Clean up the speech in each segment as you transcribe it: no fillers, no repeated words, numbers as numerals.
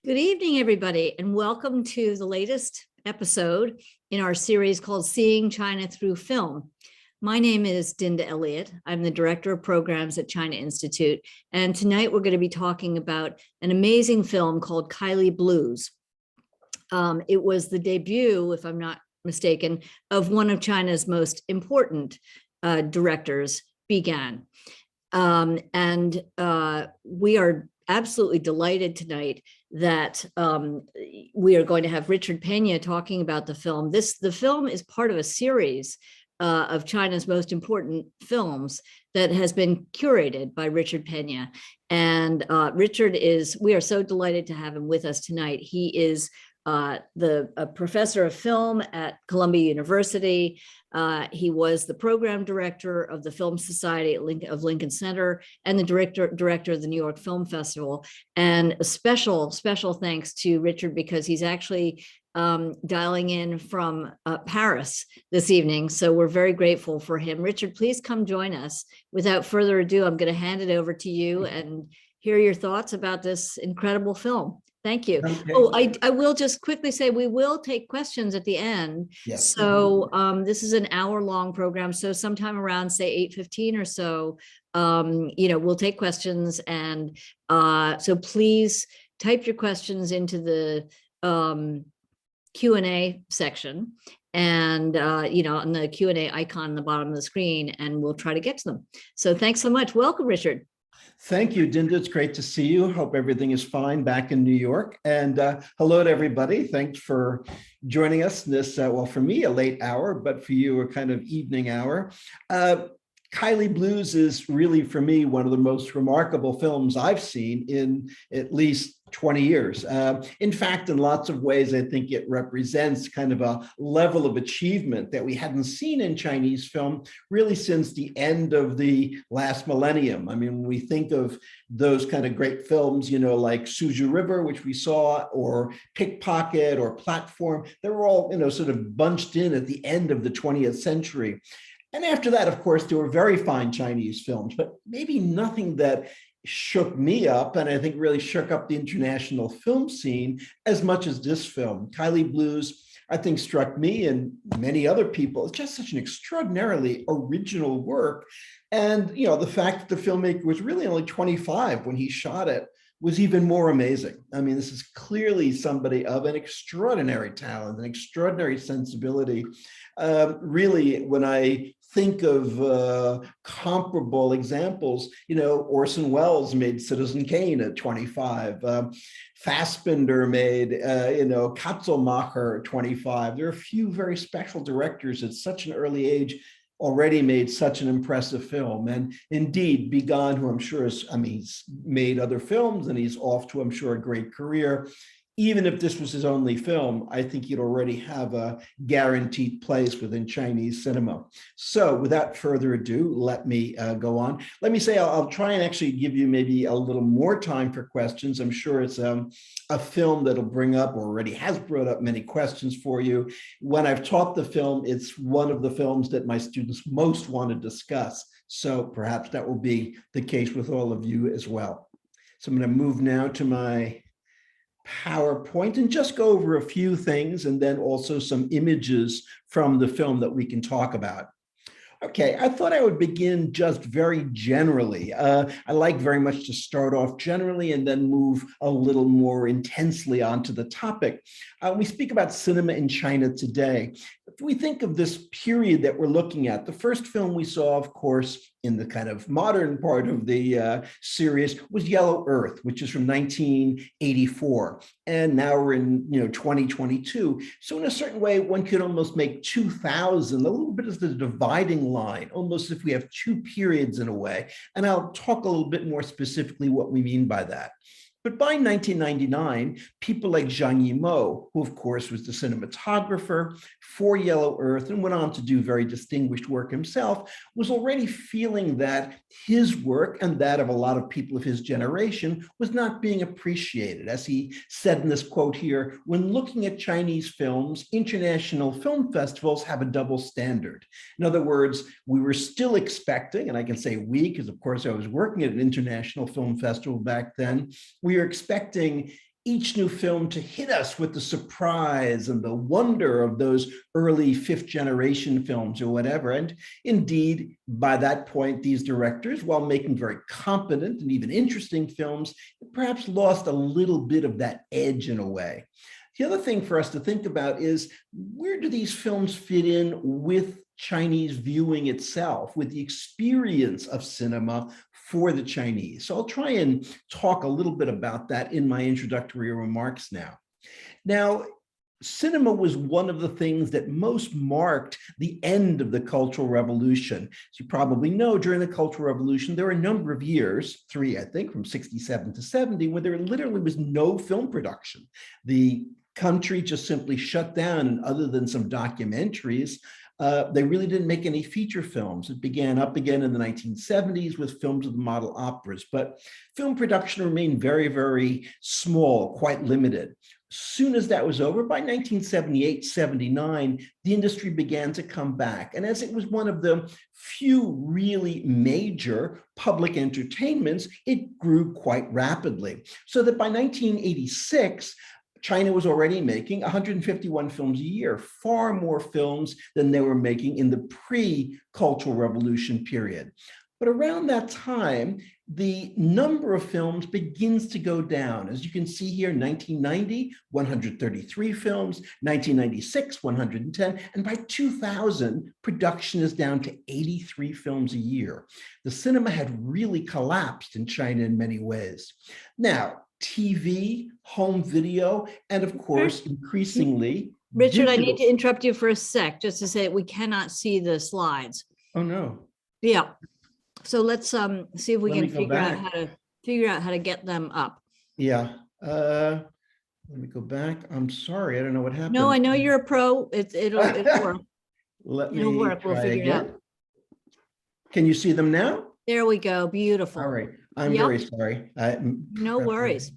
Good evening, everybody, and welcome to the latest episode in our series called Seeing China Through Film. My name is Dinda Elliott. I'm the Director of Programs at China Institute, and tonight we're going to be talking about an amazing film called Kylie Blues. It was the debut, if I'm not mistaken, of one of China's most important directors, Began. We are absolutely delighted tonight that we are going to have Richard Pena talking about the film. The film is part of a series of China's most important films that has been curated by Richard Pena. And we are so delighted to have him with us tonight. He is a professor of film at Columbia University. He was the program director of the Film Society of Lincoln Center and the director of the New York Film Festival. And a special thanks to Richard because he's actually dialing in from Paris this evening. So we're very grateful for him. Richard, please come join us. Without further ado, I'm going to hand it over to you and hear your thoughts about this incredible film. Thank you. Okay. Oh, I will just quickly say we will take questions at the end. Yes. So this is an hour-long program. So sometime around, say, 8:15 or so, we'll take questions. And so please type your questions into the Q&A section and, on the Q&A icon on the bottom of the screen, and we'll try to get to them. So thanks so much. Welcome, Richard. Thank you, Dinda. It's great to see you. Hope everything is fine back in New York. And hello to everybody. Thanks for joining us in this, well, for me, a late hour, but for you, a kind of evening hour. Kylie Blues is really, for me, one of the most remarkable films I've seen in at least 20 years. In fact, in lots of ways, I think it represents kind of a level of achievement that we hadn't seen in Chinese film really since the end of the last millennium. I mean, when we think of those kind of great films, like Suju River, which we saw, or Pickpocket or Platform, they were all, sort of bunched in at the end of the 20th century. And after that, of course, there were very fine Chinese films, but maybe nothing that shook me up, and I think really shook up the international film scene as much as this film. Kylie Blues, I think, struck me and many other people. It's just such an extraordinarily original work. And, the fact that the filmmaker was really only 25 when he shot it was even more amazing. I mean, this is clearly somebody of an extraordinary talent, an extraordinary sensibility. Really, when I think of comparable examples, Orson Welles made Citizen Kane at 25. Fassbinder made, Katzelmacher at 25. There are a few very special directors at such an early age already made such an impressive film. And indeed, Began, who I'm sure he's made other films and he's off to, I'm sure, a great career. Even if this was his only film, I think he'd already have a guaranteed place within Chinese cinema. So without further ado, let me go on. Let me say, I'll try and actually give you maybe a little more time for questions. I'm sure it's a film that'll bring up, or already has brought up, many questions for you. When I've taught the film, it's one of the films that my students most want to discuss. So perhaps that will be the case with all of you as well. So I'm going to move now to my PowerPoint and just go over a few things and then also some images from the film that we can talk about. Okay, I thought I would begin just very generally. I like very much to start off generally and then move a little more intensely onto the topic. We speak about cinema in China today. If we think of this period that we're looking at, the first film we saw, of course, in the kind of modern part of the series was Yellow Earth, which is from 1984. And now we're in 2022. So in a certain way, one could almost make 2000 a little bit as the dividing line, almost if we have two periods in a way. And I'll talk a little bit more specifically what we mean by that. But by 1999, people like Zhang Yimou, who of course was the cinematographer for Yellow Earth and went on to do very distinguished work himself, was already feeling that his work and that of a lot of people of his generation was not being appreciated. As he said in this quote here, when looking at Chinese films, international film festivals have a double standard. In other words, we were still expecting, and I can say we, because of course I was working at an international film festival back then, we are expecting each new film to hit us with the surprise and the wonder of those early fifth generation films or whatever. And indeed, by that point, these directors, while making very competent and even interesting films, perhaps lost a little bit of that edge in a way. The other thing for us to think about is, where do these films fit in with Chinese viewing itself, with the experience of cinema for the Chinese? So I'll try and talk a little bit about that in my introductory remarks now. Now, cinema was one of the things that most marked the end of the Cultural Revolution. As you probably know, during the Cultural Revolution, there were a number of years, 3, I think, from 67 to 70, where there literally was no film production. The country just simply shut down, and other than some documentaries, they really didn't make any feature films. It began up again in the 1970s with films of the model operas, but film production remained very, very small, quite limited. Soon as that was over, by 1978, 79, the industry began to come back. And as it was one of the few really major public entertainments, it grew quite rapidly. So that by 1986, China was already making 151 films a year, far more films than they were making in the pre-Cultural Revolution period. But around that time, the number of films begins to go down. As you can see here, 1990, 133 films, 1996, 110, and by 2000, production is down to 83 films a year. The cinema had really collapsed in China in many ways. Now, TV, home video, and of course, increasingly, Richard, digital. I need to interrupt you for a sec, just to say that we cannot see the slides. Oh no. Yeah. So let's see if we Let me can go figure out how to get them up. Yeah. Let me go back. I'm sorry. I don't know what happened. No, I know you're a pro. It'll work. It'll work. We'll figure it out. Can you see them now? There we go. Beautiful. All right. I'm very sorry. No worries.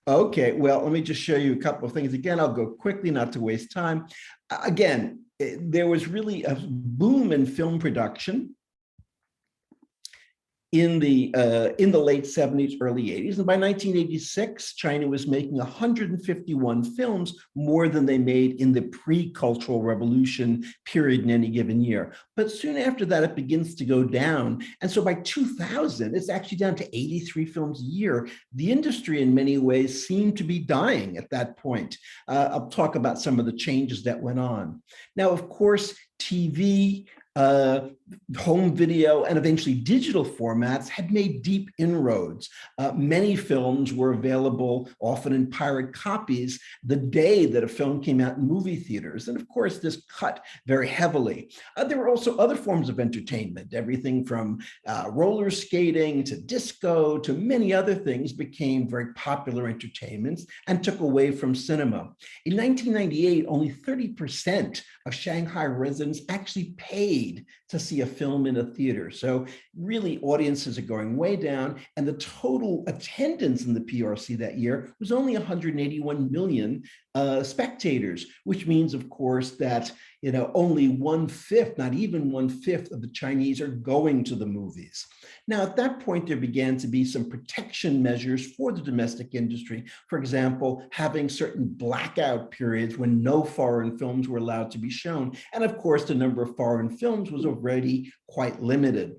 Okay, well, let me just show you a couple of things. Again, I'll go quickly, not to waste time. Again, there was really a boom in film production in the late 70s, early 80s. And by 1986, China was making 151 films, more than they made in the pre-Cultural Revolution period in any given year. But soon after that, it begins to go down. And so by 2000, it's actually down to 83 films a year. The industry in many ways seemed to be dying at that point. I'll talk about some of the changes that went on. Now, of course, TV, home video, and eventually digital formats had made deep inroads. Many films were available, often in pirate copies, the day that a film came out in movie theaters. And of course, this cut very heavily. There were also other forms of entertainment. Everything from roller skating to disco to many other things became very popular entertainments and took away from cinema. In 1998, only 30% of Shanghai residents actually paid to see a film in a theater. So really, audiences are going way down, and the total attendance in the PRC that year was only 181 million spectators, which means, of course, that only 1/5, not even 1/5 of the Chinese are going to the movies. Now, at that point, there began to be some protection measures for the domestic industry. For example, having certain blackout periods when no foreign films were allowed to be shown. And of course, the number of foreign films was already quite limited.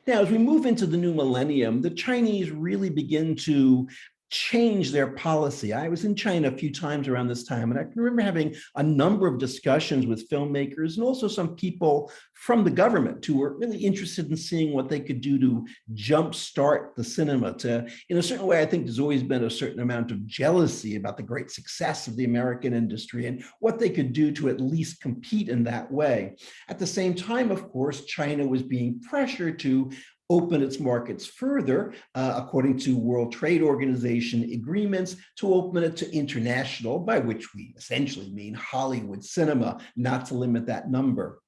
Now, as we move into the new millennium, the Chinese really begin to change their policy. I was in China a few times around this time, and I can remember having a number of discussions with filmmakers and also some people from the government who were really interested in seeing what they could do to jumpstart the cinema. In a certain way, I think there's always been a certain amount of jealousy about the great success of the American industry and what they could do to at least compete in that way. At the same time, of course, China was being pressured to open its markets further, according to World Trade Organization agreements, to open it to international, by which we essentially mean Hollywood cinema, not to limit that number.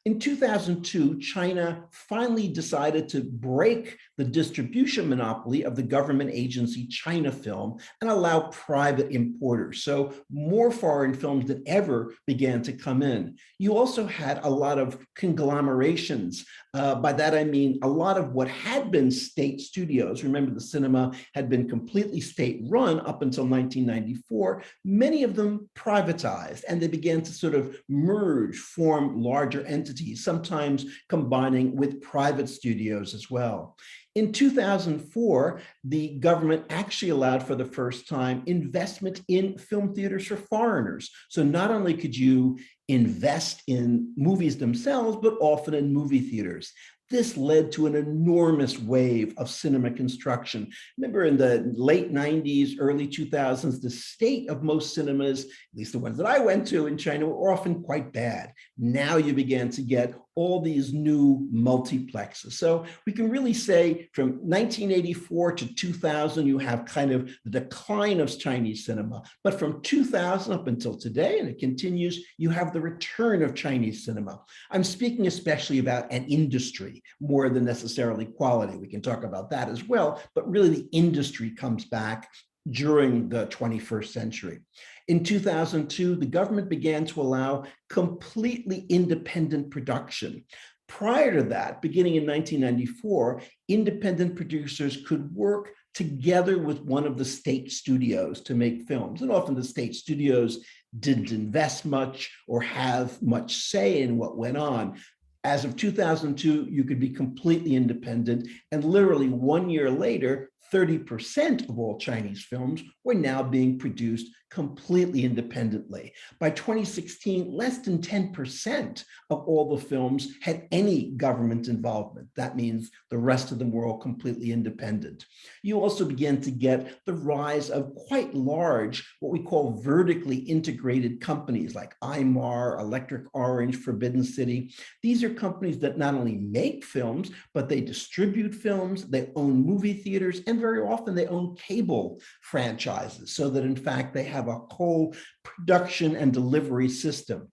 In 2002, China finally decided to break the distribution monopoly of the government agency China Film and allow private importers. So more foreign films than ever began to come in. You also had a lot of conglomerations By that, I mean a lot of what had been state studios. Remember, the cinema had been completely state run up until 1994. Many of them privatized, and they began to sort of merge, form larger entities, sometimes combining with private studios as well. In 2004, the government actually allowed for the first time investment in film theaters for foreigners. So not only could you invest in movies themselves, but often in movie theaters. This led to an enormous wave of cinema construction. Remember, in the late 90s, early 2000s, the state of most cinemas, at least the ones that I went to in China, were often quite bad. Now you began to get all these new multiplexes. So we can really say from 1984 to 2000, you have kind of the decline of Chinese cinema. But from 2000 up until today, and it continues, you have the return of Chinese cinema. I'm speaking especially about an industry more than necessarily quality. We can talk about that as well, but really the industry comes back during the 21st century. In 2002, the government began to allow completely independent production. Prior to that, beginning in 1994, independent producers could work together with one of the state studios to make films. And often the state studios didn't invest much or have much say in what went on. As of 2002, you could be completely independent, and literally 1 year later, 30% of all Chinese films were now being produced completely independently. By 2016, less than 10% of all the films had any government involvement. That means the rest of them were all completely independent. You also begin to get the rise of quite large, what we call vertically integrated companies like IMAR, Electric Orange, Forbidden City. These are companies that not only make films, but they distribute films, they own movie theaters, and very often they own cable franchises, so that in fact they have a whole production and delivery system.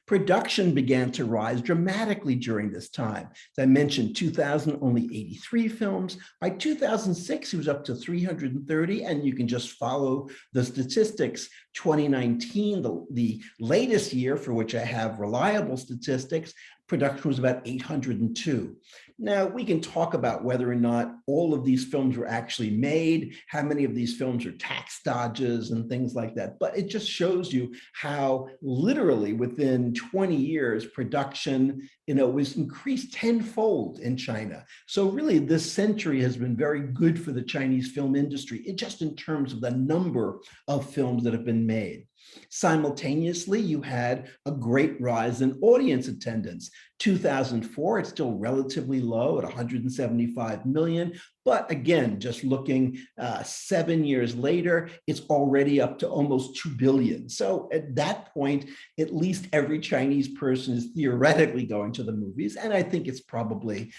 Production began to rise dramatically during this time. As I mentioned, 2000, only 83 films. By 2006, it was up to 330, and you can just follow the statistics. 2019, the latest year for which I have reliable statistics, production was about 802. Now, we can talk about whether or not all of these films were actually made, how many of these films are tax dodges and things like that, but it just shows you how literally within 20 years, production, was increased tenfold in China. So really, this century has been very good for the Chinese film industry, just in terms of the number of films that have been made. Simultaneously, you had a great rise in audience attendance. 2004, it's still relatively low at 175 million. But again, just looking 7 years later, it's already up to almost 2 billion. So at that point, at least every Chinese person is theoretically going to the movies. And I think it's probably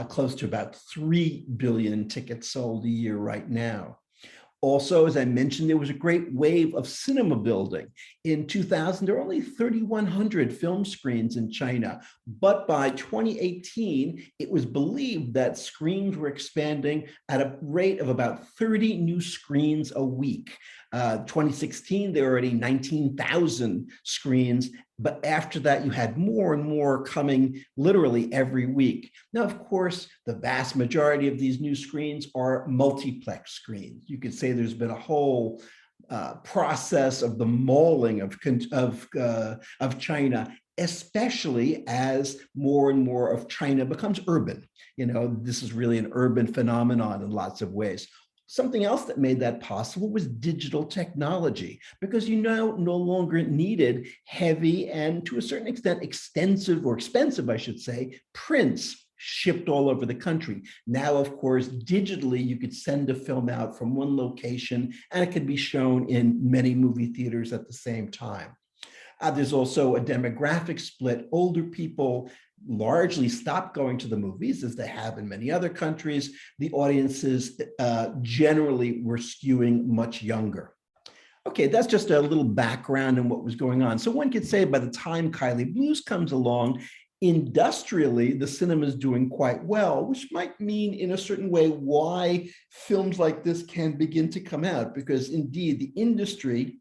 close to about 3 billion tickets sold a year right now. Also, as I mentioned, there was a great wave of cinema building. In 2000, there were only 3,100 film screens in China, but by 2018, it was believed that screens were expanding at a rate of about 30 new screens a week. 2016, there were already 19,000 screens, but after that, you had more and more coming literally every week. Now, of course, the vast majority of these new screens are multiplex screens. You could say there's been a whole process of the mauling of China, especially as more and more of China becomes urban. This is really an urban phenomenon in lots of ways. Something else that made that possible was digital technology, because you no longer needed heavy and to a certain extent extensive, or expensive, I should say, prints shipped all over the country. Now, of course, digitally, you could send a film out from one location and it could be shown in many movie theaters at the same time. There's also a demographic split. Older people largely stopped going to the movies, as they have in many other countries. The audiences generally were skewing much younger. Okay, that's just a little background on what was going on. So one could say by the time Kylie Blues comes along, industrially, the cinema is doing quite well, which might mean in a certain way why films like this can begin to come out, because indeed the industry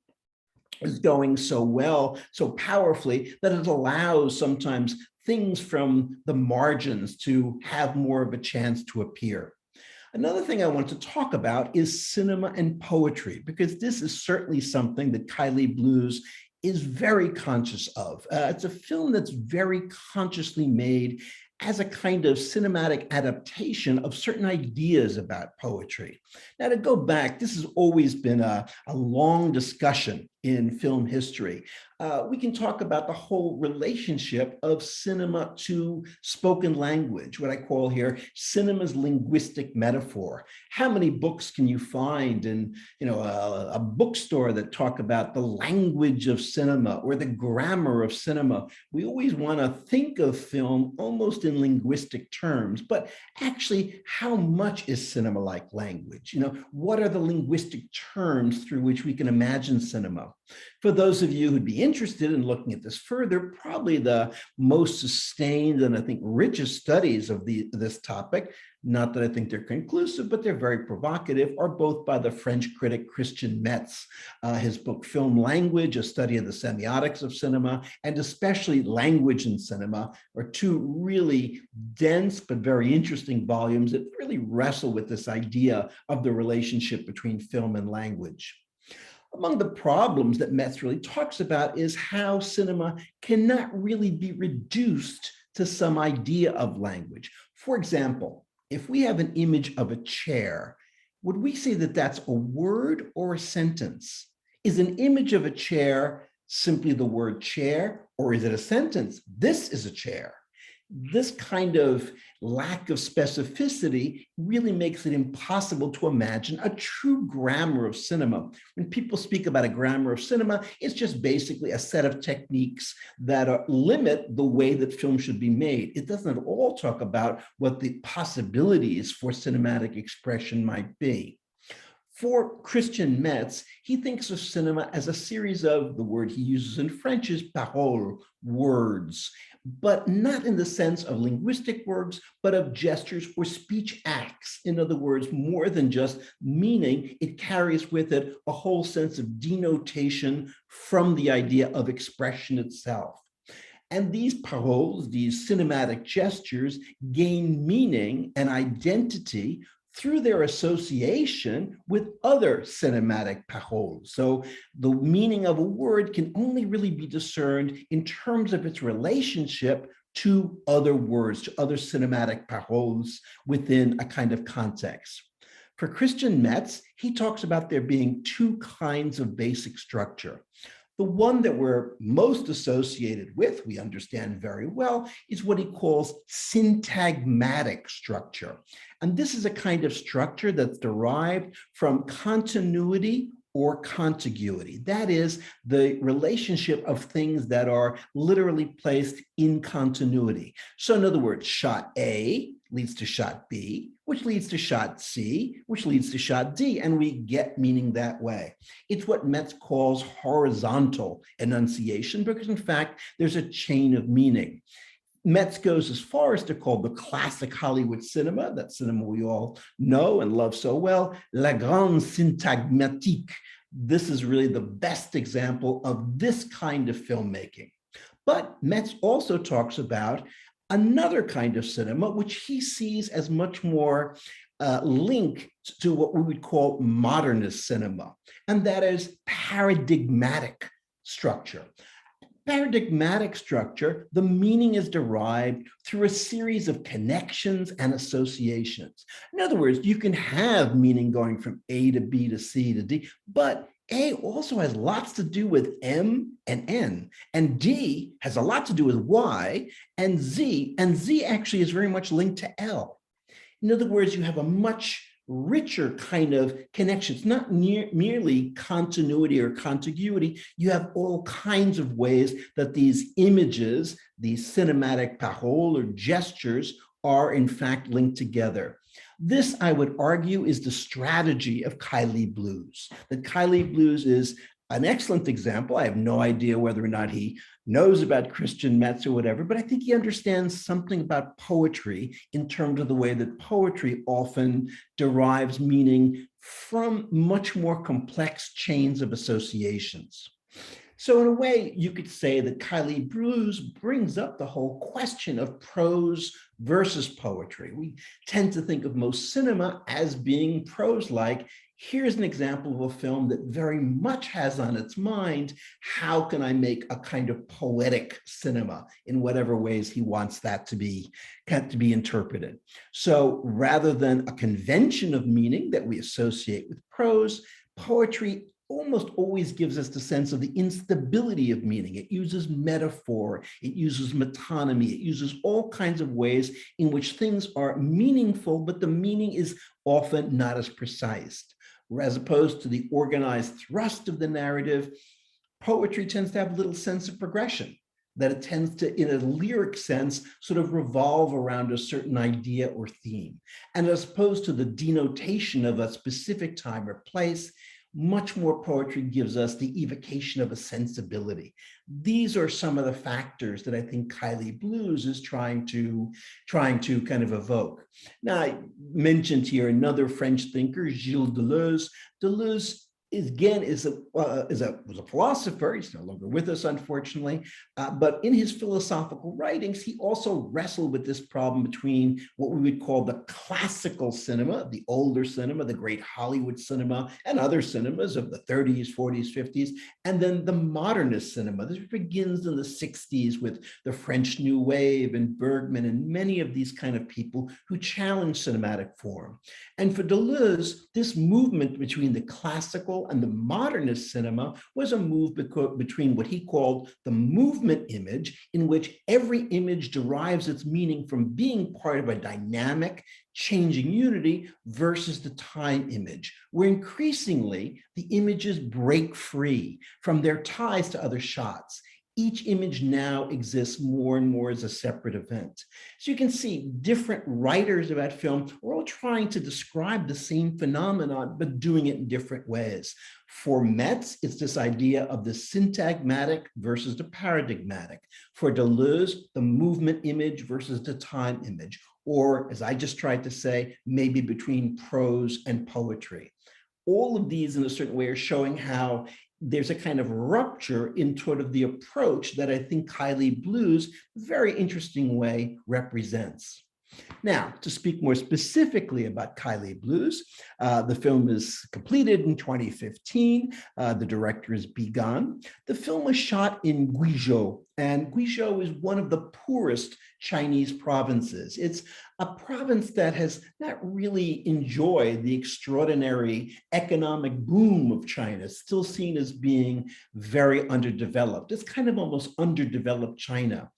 is going so well, so powerfully, that it allows sometimes things from the margins to have more of a chance to appear. Another thing I want to talk about is cinema and poetry, because this is certainly something that Kylie Blues is very conscious of. It's a film that's very consciously made as a kind of cinematic adaptation of certain ideas about poetry. Now, to go back, this has always been a long discussion in film history. We can talk about the whole relationship of cinema to spoken language, what I call here cinema's linguistic metaphor. How many books can you find in a bookstore that talk about the language of cinema or the grammar of cinema? We always want to think of film almost in linguistic terms, but actually, how much is cinema like language? What are the linguistic terms through which we can imagine cinema? For those of you who'd be interested in looking at this further, probably the most sustained and I think richest studies of this topic, not that I think they're conclusive, but they're very provocative, are both by the French critic Christian Metz. His book, Film Language, a study of the semiotics of cinema, and especially language in cinema, are two really dense but very interesting volumes that really wrestle with this idea of the relationship between film and language. Among the problems that Metz really talks about is how cinema cannot really be reduced to some idea of language. For example, if we have an image of a chair, would we say that that's a word or a sentence? Is an image of a chair simply the word chair, or is it a sentence? This is a chair. This kind of lack of specificity really makes it impossible to imagine a true grammar of cinema. When people speak about a grammar of cinema, it's just basically a set of techniques that limit the way that film should be made. It doesn't at all talk about what the possibilities for cinematic expression might be. For Christian Metz, he thinks of cinema as a series of, the word he uses in French is paroles, words, but not in the sense of linguistic words, but of gestures or speech acts. In other words, more than just meaning, it carries with it a whole sense of denotation from the idea of expression itself. And these paroles, these cinematic gestures, gain meaning and identity through their association with other cinematic paroles. So the meaning of a word can only really be discerned in terms of its relationship to other words, to other cinematic paroles within a kind of context. For Christian Metz, he talks about there being two kinds of basic structure. The one that we're most associated with, we understand very well, is what he calls syntagmatic structure. And this is a kind of structure that's derived from continuity or contiguity. That is the relationship of things that are literally placed in continuity. So in other words, shot A leads to shot B, which leads to shot C, which leads to shot D, and we get meaning that way. It's what Metz calls horizontal enunciation, because in fact, there's a chain of meaning. Metz goes as far as to call the classic Hollywood cinema, that cinema we all know and love so well, la grande syntagmatique. This is really the best example of this kind of filmmaking. But Metz also talks about another kind of cinema, which he sees as much more linked to what we would call modernist cinema, and that is paradigmatic structure. Paradigmatic structure, the meaning is derived through a series of connections and associations. In other words, you can have meaning going from A to B to C to D, but A also has lots to do with M and N, and D has a lot to do with Y, and Z actually is very much linked to L. In other words, you have a much richer kind of connection. It's not merely continuity or contiguity. You have all kinds of ways that these images, these cinematic paroles or gestures, are in fact linked together. This, I would argue, is the strategy of Kaili Blues. That Kaili Blues is an excellent example. I have no idea whether or not he knows about Christian Metz or whatever, but I think he understands something about poetry in terms of the way that poetry often derives meaning from much more complex chains of associations. So in a way, you could say that Kylie Blues brings up the whole question of prose versus poetry. We tend to think of most cinema as being prose-like. Here's an example of a film that very much has on its mind, how can I make a kind of poetic cinema in whatever ways he wants that to be interpreted. So rather than a convention of meaning that we associate with prose, poetry almost always gives us the sense of the instability of meaning. It uses metaphor, it uses metonymy, it uses all kinds of ways in which things are meaningful, but the meaning is often not as precise. As opposed to the organized thrust of the narrative, poetry tends to have little sense of progression, that it tends to, in a lyric sense, sort of revolve around a certain idea or theme. And as opposed to the denotation of a specific time or place, much more poetry gives us the evocation of a sensibility. These are some of the factors that I think Kylie Blues is trying to kind of evoke. Now, I mentioned here another French thinker, Gilles Deleuze. Deleuze was a philosopher. He's no longer with us, unfortunately. But in his philosophical writings, he also wrestled with this problem between what we would call the classical cinema, the older cinema, the great Hollywood cinema, and other cinemas of the 30s, 40s, 50s, and then the modernist cinema. This begins in the 60s with the French New Wave and Bergman and many of these kind of people who challenged cinematic form. And for Deleuze, this movement between the classical and the modernist cinema was a move between what he called the movement image, in which every image derives its meaning from being part of a dynamic, changing unity, versus the time image, where increasingly the images break free from their ties to other shots. Each image now exists more and more as a separate event. So you can see different writers about film are all trying to describe the same phenomenon, but doing it in different ways. For Metz, it's this idea of the syntagmatic versus the paradigmatic. For Deleuze, the movement image versus the time image, or as I just tried to say, maybe between prose and poetry. All of these in a certain way are showing how there's a kind of rupture in sort of the approach that I think Kylie Blues, very interesting way, represents. Now, to speak more specifically about Kaili Blues, the film is completed in 2015. The director is Bigan. The film was shot in Guizhou, and Guizhou is one of the poorest Chinese provinces. It's a province that has not really enjoyed the extraordinary economic boom of China. It's still seen as being very underdeveloped. It's kind of almost underdeveloped China.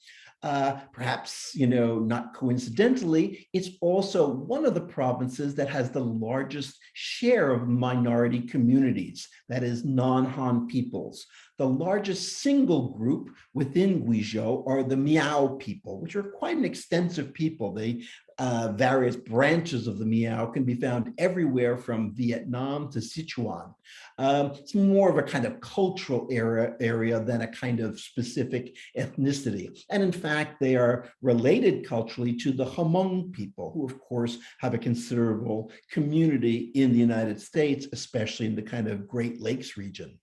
Perhaps, not coincidentally, it's also one of the provinces that has the largest share of minority communities, that is non-Han peoples. The largest single group within Guizhou are the Miao people, which are quite an extensive people. They various branches of the Miao can be found everywhere from Vietnam to Sichuan. It's more of a kind of cultural area than a kind of specific ethnicity. And in fact, they are related culturally to the Hmong people, who of course have a considerable community in the United States, especially in the kind of Great Lakes region.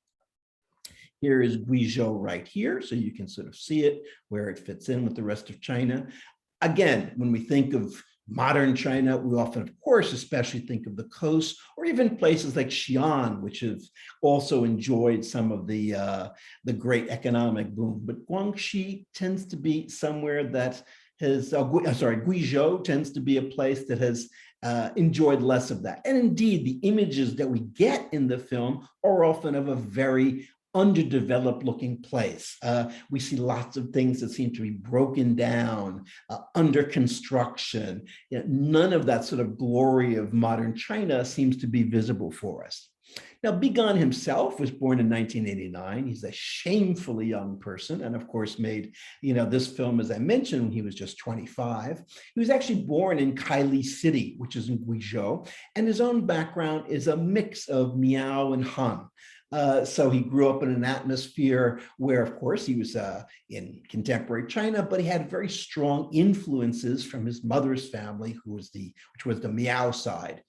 Here is Guizhou right here, so you can sort of see it, where it fits in with the rest of China. Again, when we think of modern China, we often, of course, especially think of the coast, or even places like Xi'an, which have also enjoyed some of the great economic boom. But Guangxi tends to be somewhere that has, Guizhou tends to be a place that has enjoyed less of that. And indeed, the images that we get in the film are often of a very underdeveloped looking place. We see lots of things that seem to be broken down, under construction. None of that sort of glory of modern China seems to be visible for us. Now, Bigan himself was born in 1989. He's a shamefully young person, and of course made, this film, as I mentioned, when he was just 25. He was actually born in Kaili City, which is in Guizhou, and his own background is a mix of Miao and Han. So he grew up in an atmosphere where, of course, he was in contemporary China, but he had very strong influences from his mother's family, which was the Miao side.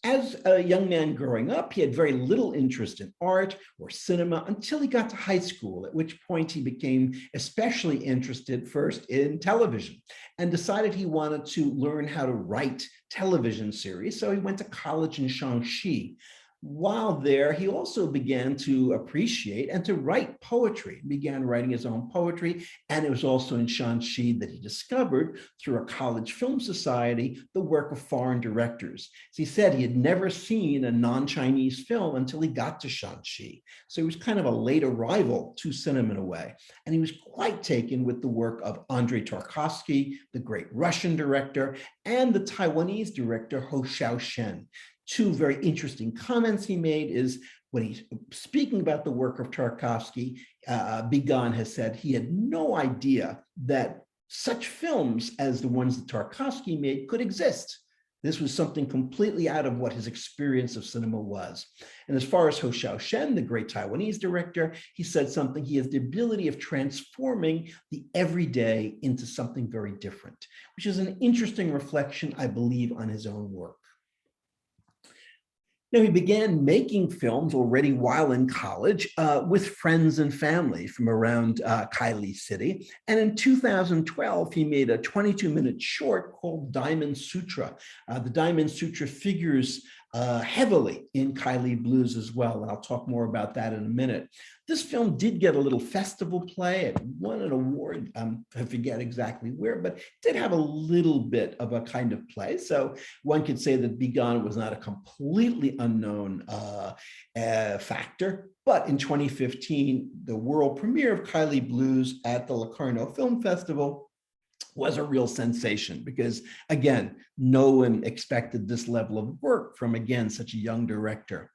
As a young man growing up, he had very little interest in art or cinema until he got to high school, at which point he became especially interested first in television and decided he wanted to learn how to write television series. So he went to college in Shaanxi. While there, he also began to appreciate and to write poetry, began writing his own poetry. And it was also in Shaanxi that he discovered, through a college film society, the work of foreign directors. As he said, he had never seen a non-Chinese film until he got to Shaanxi. So he was kind of a late arrival to cinema in a way. And he was quite taken with the work of Andrei Tarkovsky, the great Russian director, and the Taiwanese director, Hou Hsiao-hsien. Two very interesting comments he made is when he's speaking about the work of Tarkovsky, Bigan has said he had no idea that such films as the ones that Tarkovsky made could exist. This was something completely out of what his experience of cinema was. And as far as Hou Hsiao-hsien, the great Taiwanese director, he said something, he has the ability of transforming the everyday into something very different, which is an interesting reflection, I believe, on his own work. Now, he began making films already while in college with friends and family from around Kaili City. And in 2012, he made a 22-minute short called Diamond Sutra. The Diamond Sutra figures heavily in Kylie Blues as well, and I'll talk more about that in a minute. This film did get a little festival play. It won an award, I forget exactly where, but it did have a little bit of a kind of play. So one could say that Bigan was not a completely unknown factor. But in 2015, the world premiere of Kylie Blues at the Locarno Film Festival was a real sensation because, again, no one expected this level of work from, again, such a young director.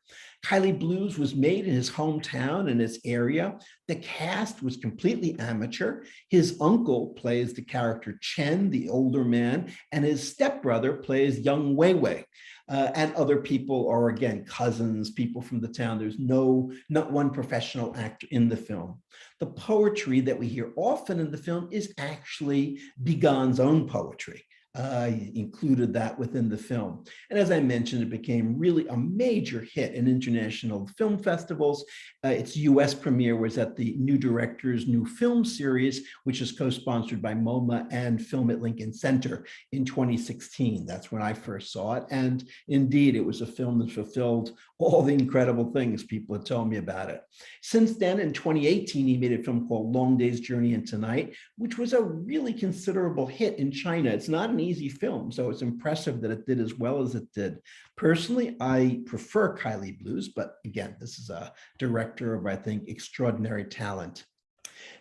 Kylie Blues was made in his hometown in his area. The cast was completely amateur. His uncle plays the character Chen, the older man, and his stepbrother plays young Wei Wei. And other people are, again, cousins, people from the town. There's not one professional actor in the film. The poetry that we hear often in the film is actually Bigan's own poetry. He included that within the film. And as I mentioned, it became really a major hit in international film festivals. Its US premiere was at the New Directors New Film Series, which is co-sponsored by MoMA and Film at Lincoln Center in 2016. That's when I first saw it. And indeed, it was a film that fulfilled all the incredible things people had told me about it. Since then, in 2018, he made a film called Long Day's Journey into Night, which was a really considerable hit in China. It's not an easy film, so it's impressive that it did as well as it did. Personally, I prefer Kylie Blues, but again, this is a director of, I think, extraordinary talent.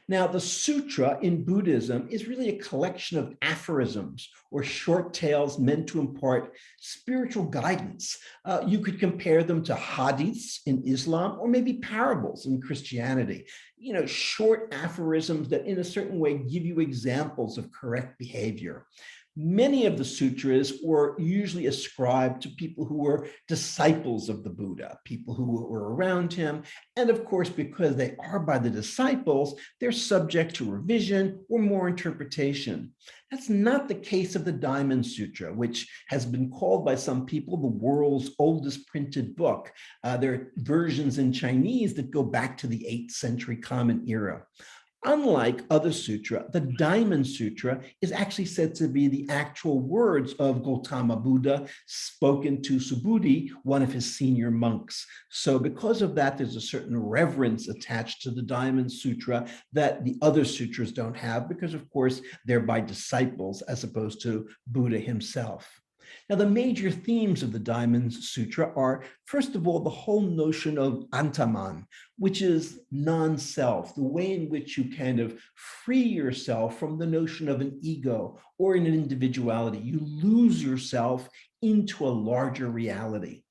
Now, the sutra in Buddhism is really a collection of aphorisms or short tales meant to impart spiritual guidance. You could compare them to hadiths in Islam or maybe parables in Christianity. You know, short aphorisms that in a certain way give you examples of correct behavior. Many of the sutras were usually ascribed to people who were disciples of the Buddha, people who were around him. And of course, because they are by the disciples, they're subject to revision or more interpretation. That's not the case of the Diamond Sutra, which has been called by some people the world's oldest printed book. There are versions in Chinese that go back to the 8th century Common Era. Unlike other sutra, the Diamond Sutra is actually said to be the actual words of Gautama Buddha spoken to Subhuti, one of his senior monks. So because of that, there's a certain reverence attached to the Diamond Sutra that the other sutras don't have, because of course, they're by disciples as opposed to Buddha himself. Now, the major themes of the Diamond Sutra are, first of all, the whole notion of antaman, which is non-self, the way in which you kind of free yourself from the notion of an ego or an individuality. You lose yourself into a larger reality.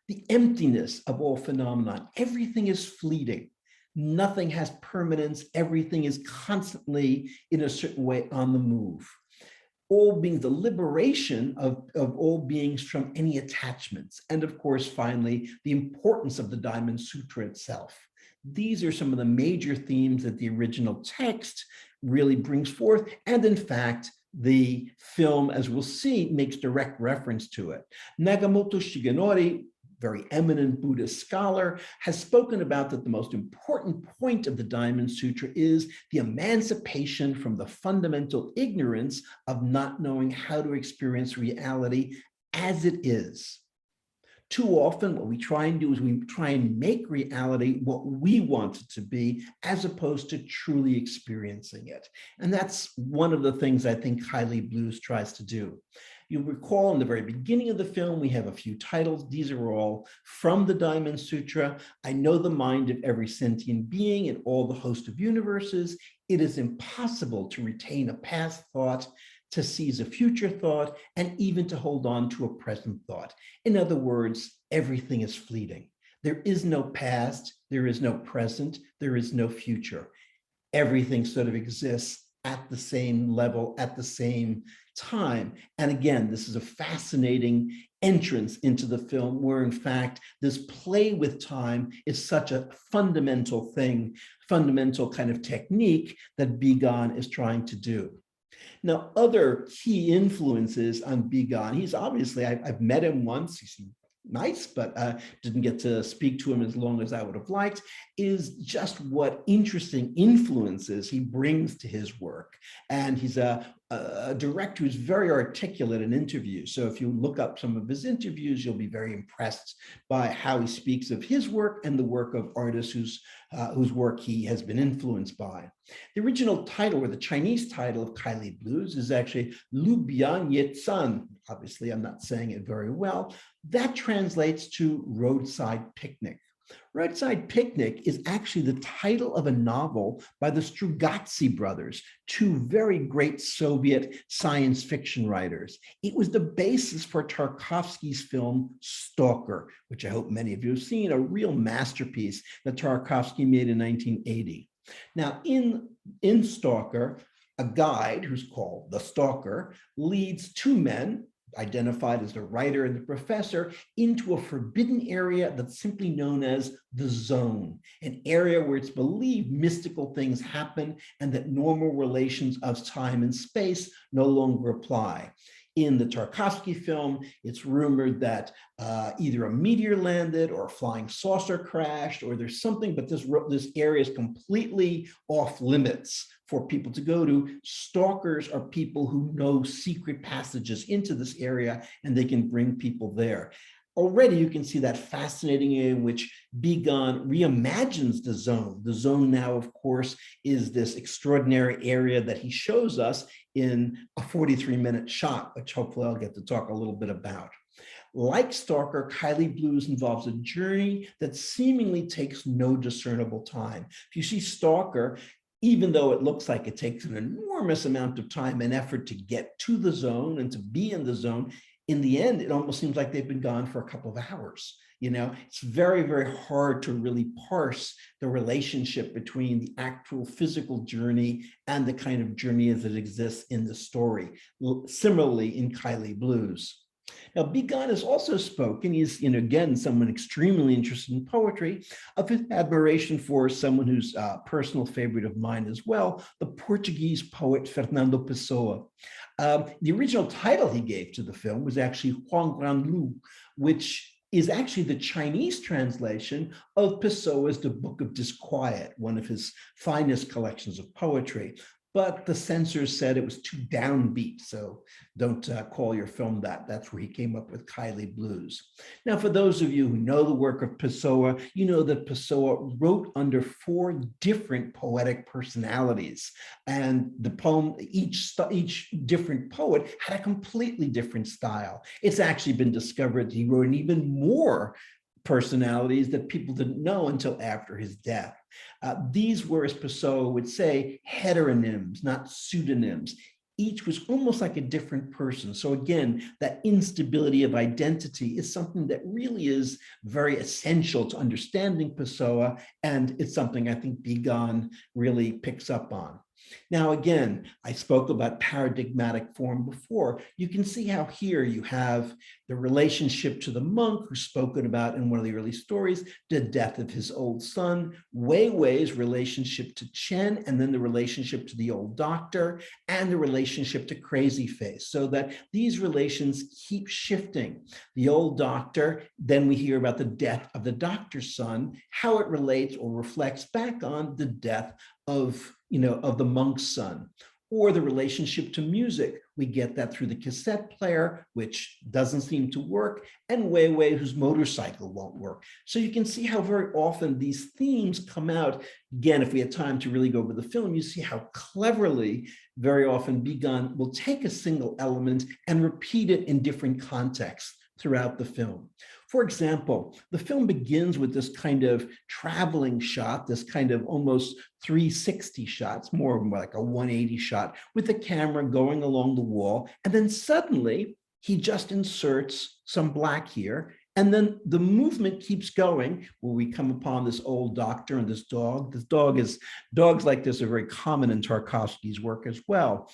The emptiness of all phenomenon, everything is fleeting. Nothing has permanence. Everything is constantly, in a certain way, on the move. All beings, the liberation of all beings from any attachments. And of course, finally, the importance of the Diamond Sutra itself. These are some of the major themes that the original text really brings forth. And in fact, The film, as we'll see, makes direct reference to it. Nagamoto Shigenori, very eminent Buddhist scholar, has spoken about that the most important point of the Diamond Sutra is the emancipation from the fundamental ignorance of not knowing how to experience reality as it is. Too often, what we try and do is we try and make reality what we want it to be, as opposed to truly experiencing it. And that's one of the things I think Kylie Blues tries to do. You'll recall in the very beginning of the film, we have a few titles. These are all from the Diamond Sutra. I know the mind of every sentient being in all the host of universes. It is impossible to retain a past thought, to seize a future thought, and even to hold on to a present thought. In other words, everything is fleeting. There is no past, there is no present, there is no future. Everything sort of exists at the same level, at the same time. And again, this is a fascinating entrance into the film where, in fact, this play with time is such a fundamental thing, fundamental kind of technique that Bigan is trying to do. Now, other key influences on Bigan, he's obviously, I've met him once, he's nice, but didn't get to speak to him as long as I would have liked, is just what interesting influences he brings to his work. And he's a director who's very articulate in interviews. So if you look up some of his interviews, you'll be very impressed by how he speaks of his work and the work of artists whose work he has been influenced by. The original title, or the Chinese title of Kaili Blues, is actually Lubian Yetzan. Obviously, I'm not saying it very well. That translates to Roadside Picnic. Roadside Picnic is actually the title of a novel by the Strugatsky brothers, two very great Soviet science fiction writers. It was the basis for Tarkovsky's film Stalker, which I hope many of you have seen, a real masterpiece that Tarkovsky made in 1980. Now, in Stalker, a guide who's called the Stalker leads two men, identified as the writer and the professor, into a forbidden area that's simply known as the zone, an area where it's believed mystical things happen and that normal relations of time and space no longer apply. In the Tarkovsky film, it's rumored that either a meteor landed or a flying saucer crashed, or there's something, but this area is completely off limits for people to go to. Stalkers are people who know secret passages into this area, and they can bring people there. Already you can see that fascinating area in which Bigan reimagines the zone. The zone now, of course, is this extraordinary area that he shows us in a 43-minute shot, which hopefully I'll get to talk a little bit about. Like Stalker, Kylie Blues involves a journey that seemingly takes no discernible time. If you see Stalker, even though it looks like it takes an enormous amount of time and effort to get to the zone and to be in the zone, in the end, it almost seems like they've been gone for a couple of hours. You know, it's very, very hard to really parse the relationship between the actual physical journey and the kind of journey as it exists in the story. Similarly, in Kylie Blues. Now, Bigan has also spoken, he's, again, someone extremely interested in poetry, of his admiration for someone who's a personal favorite of mine as well, the Portuguese poet Fernando Pessoa. The original title he gave to the film was actually Huang Guanlu, which is actually the Chinese translation of Pessoa's The Book of Disquiet, one of his finest collections of poetry. But the censors said it was too downbeat, so don't call your film that. That's where he came up with Kylie Blues. Now, for those of you who know the work of Pessoa, you know that Pessoa wrote under 4 different poetic personalities, and the poem, each different poet had a completely different style. It's actually been discovered he wrote an even more personalities that people didn't know until after his death. These were, as Pessoa would say, heteronyms, not pseudonyms. Each was almost like a different person. So again, that instability of identity is something that really is very essential to understanding Pessoa, and it's something I think Bigan really picks up on. Now, again, I spoke about paradigmatic form before. You can see how here you have the relationship to the monk who's spoken about in one of the early stories, the death of his old son, Wei Wei's relationship to Chen, and then the relationship to the old doctor, and the relationship to Crazy Face, so that these relations keep shifting. The old doctor, then we hear about the death of the doctor's son, how it relates or reflects back on the death of the monk's son, or the relationship to music. We get that through the cassette player, which doesn't seem to work, and Wei Wei, whose motorcycle won't work. So you can see how very often these themes come out. Again, if we had time to really go over the film, you see how cleverly, very often, Begun will take a single element and repeat it in different contexts throughout the film. For example, the film begins with this kind of traveling shot, this kind of almost 360 shots, more like a 180 shot, with the camera going along the wall. And then suddenly he just inserts some black here. And then the movement keeps going, where we come upon this old doctor and this dog. Dogs like this are very common in Tarkovsky's work as well.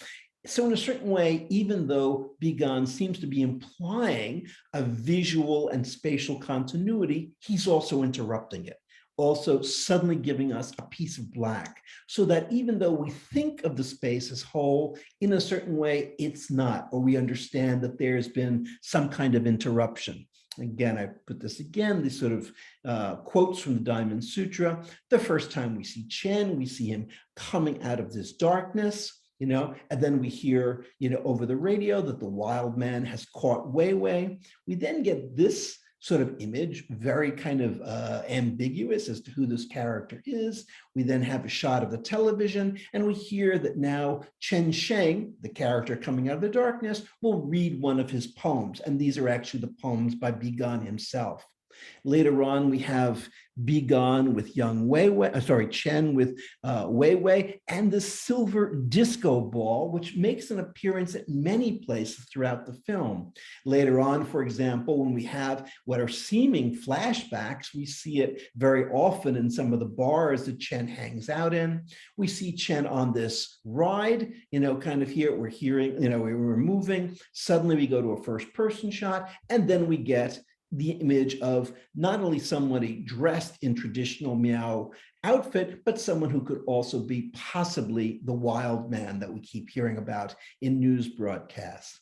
So in a certain way, even though Begun seems to be implying a visual and spatial continuity, he's also interrupting it, also suddenly giving us a piece of black, so that even though we think of the space as whole, in a certain way, it's not, or we understand that there's been some kind of interruption. Again, I put this again, these sort of quotes from the Diamond Sutra. The first time we see Chen, we see him coming out of this darkness, and then we hear, over the radio that the wild man has caught Wei Wei. We then get this sort of image, very kind of ambiguous as to who this character is. We then have a shot of the television, and we hear that now Chen Sheng, the character coming out of the darkness, will read one of his poems. And these are actually the poems by Begun himself. Later on, we have Begun with Chen with Wei Wei, and the silver disco ball, which makes an appearance at many places throughout the film. Later on, for example, when we have what are seeming flashbacks, we see it very often in some of the bars that Chen hangs out in. We see Chen on this ride, kind of here, we're hearing, we're moving. Suddenly we go to a first person shot, and then we get the image of not only somebody dressed in traditional Miao outfit, but someone who could also be possibly the wild man that we keep hearing about in news broadcasts.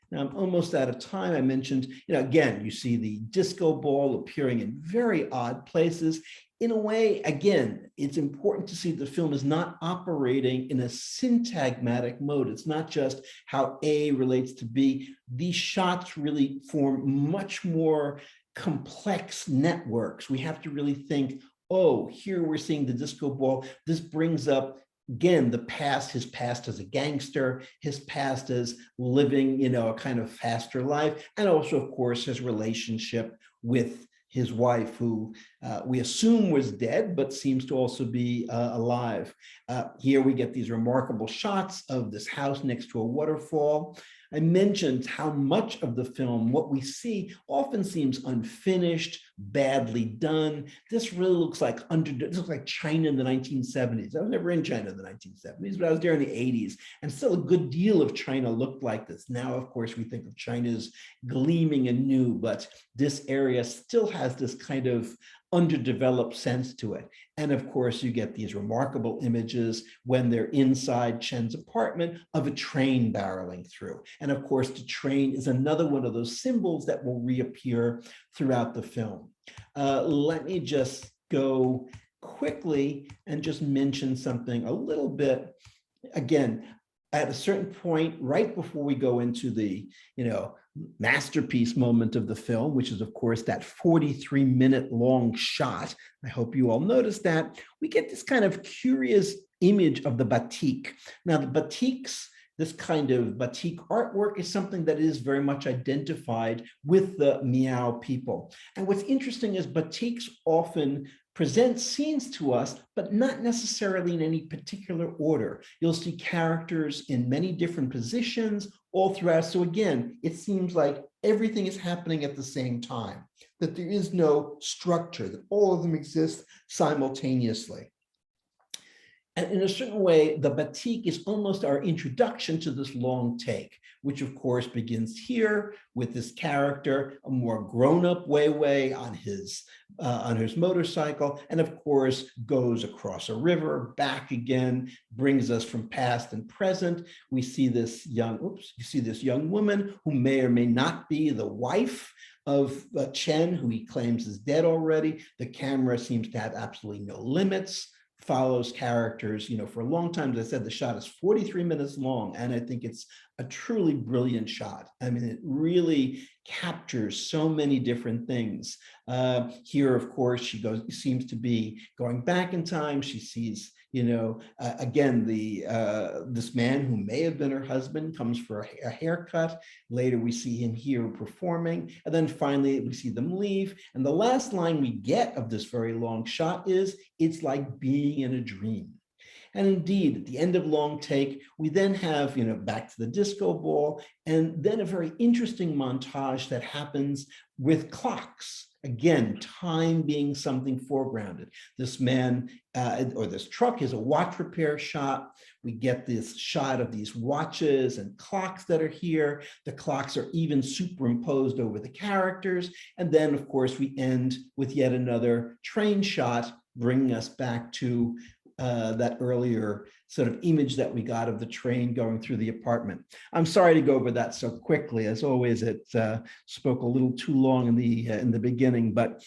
Now, I'm almost out of time. I mentioned, again, you see the disco ball appearing in very odd places. In a way, again, it's important to see the film is not operating in a syntagmatic mode. It's not just how A relates to B. These shots really form much more complex networks. We have to really think, oh, here we're seeing the disco ball. This brings up, again, the past, his past as a gangster, his past as living, a kind of faster life, and also, of course, his relationship with his wife, who we assume was dead, but seems to also be alive. Here we get these remarkable shots of this house next to a waterfall. I mentioned how much of the film, what we see, often seems unfinished, badly done. This really looks like China in the 1970s. I was never in China in the 1970s, but I was there in the 80s, and still a good deal of China looked like this. Now, of course, we think of China as gleaming and new, but this area still has this kind of underdeveloped sense to it. And of course, you get these remarkable images when they're inside Chen's apartment of a train barreling through. And of course, the train is another one of those symbols that will reappear throughout the film. Let me just go quickly and just mention something a little bit. Again, at a certain point, right before we go into the, masterpiece moment of the film, which is, of course, that 43-minute long shot. I hope you all noticed that. We get this kind of curious image of the batik. Now, the batiks, this kind of batik artwork, is something that is very much identified with the Miao people. And what's interesting is batiks often present scenes to us, but not necessarily in any particular order. You'll see characters in many different positions all throughout. So again, it seems like everything is happening at the same time, that there is no structure, that all of them exist simultaneously. And in a certain way, the batik is almost our introduction to this long take, which of course begins here with this character, a more grown-up Weiwei on his motorcycle, and of course goes across a river, back again, brings us from past and present. We see this young woman who may or may not be the wife of Chen, who he claims is dead already. The camera seems to have absolutely no limits, follows characters, for a long time. As I said, the shot is 43 minutes long, and I think it's a truly brilliant shot. I mean, it really captures so many different things. Here, of course, she seems to be going back in time. She sees, again, this man who may have been her husband comes for a haircut. Later, we see him here performing, and then finally we see them leave. And the last line we get of this very long shot is, "It's like being in a dream." And indeed, at the end of long take, we then have, back to the disco ball, and then a very interesting montage that happens with clocks. Again, time being something foregrounded. This man or this truck is a watch repair shop. We get this shot of these watches and clocks that are here. The clocks are even superimposed over the characters. And then, of course, we end with yet another train shot, bringing us back to that earlier sort of image that we got of the train going through the apartment. I'm sorry to go over that so quickly. As always, it spoke a little too long in the beginning, but